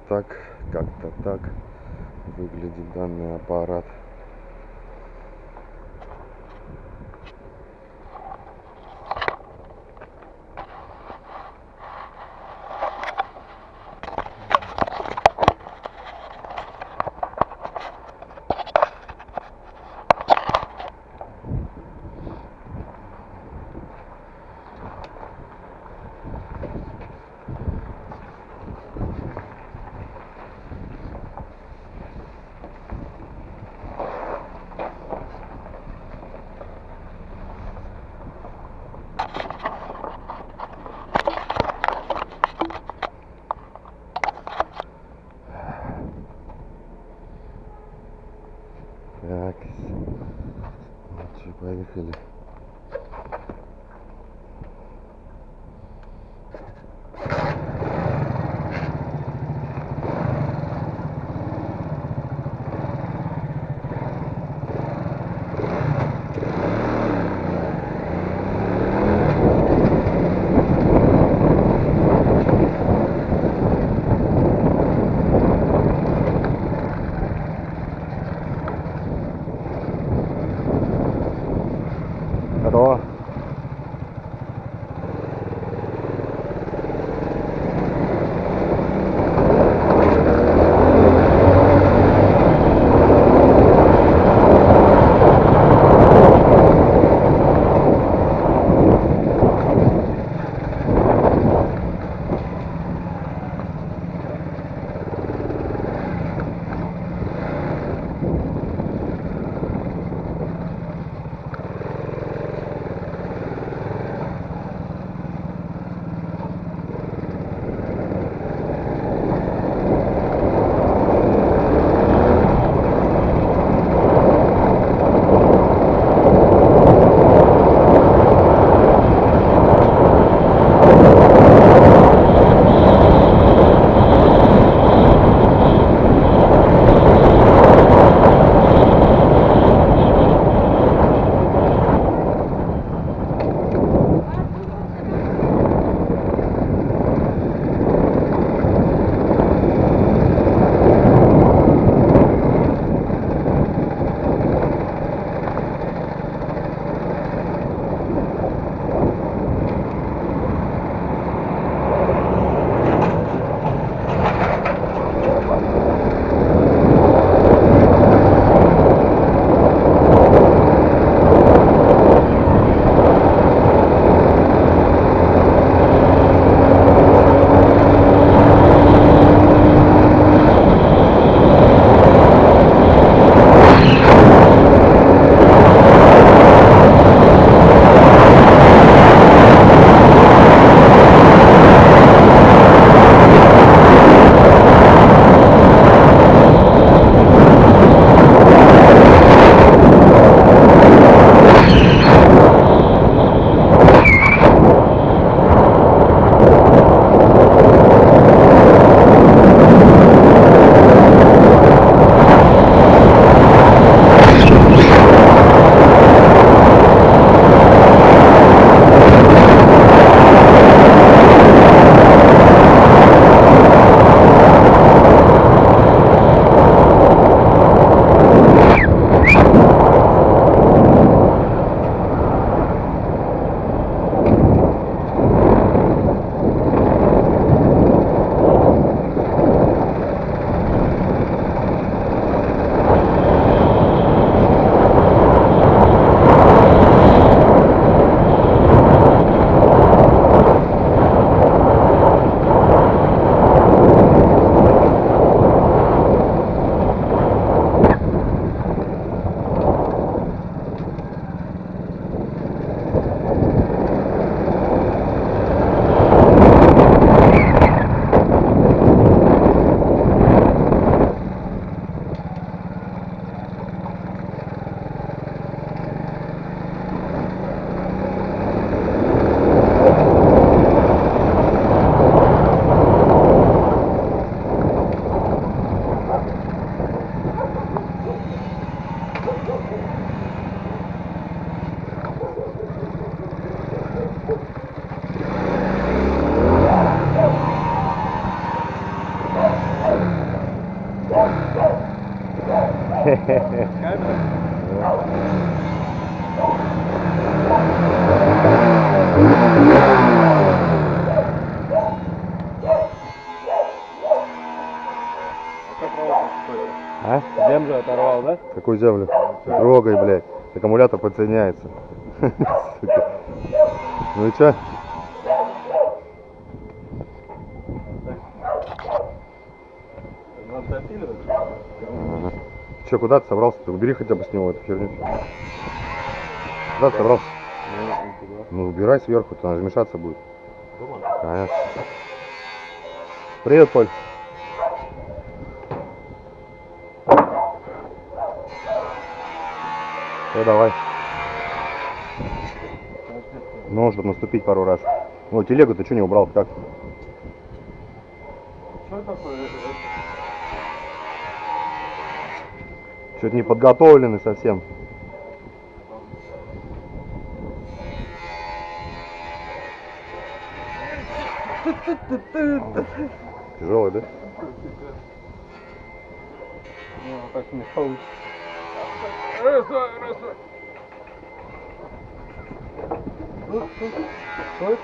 как-то так выглядит данный аппарат. Так, вот что, поехали. Готово. такую землю. Трогай, блядь. Аккумулятор подсоединяется. Сука. Ну и чё? Надо допиливать. Ага. Че, куда ты собрался? Ты убери хотя бы с него эту херню. Куда ты собрался? Ну убирай сверху, то она же мешаться будет. Дома? Конечно. Привет, Поль. Все, давай. Ну, чтобы наступить пару раз. Ой, телегу ты что не убрал? Как? Что такое? Что-то не подготовлены совсем. Тяжелый, да? Ну, так не получится. Раз, два. Стой.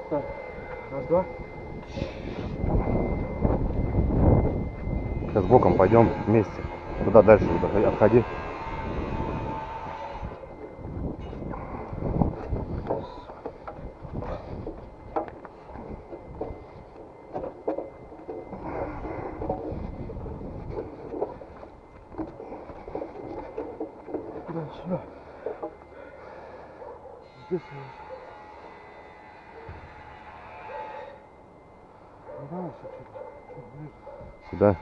Так, раз, два. Сейчас боком пойдем вместе. Туда дальше отходи. Да, сюда. Здесь. Дальше чуть ближе. Сюда.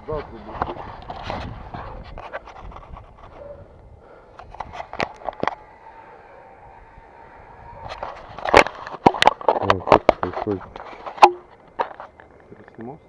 Да, трубу. Ой, что происходит? Ты снимался?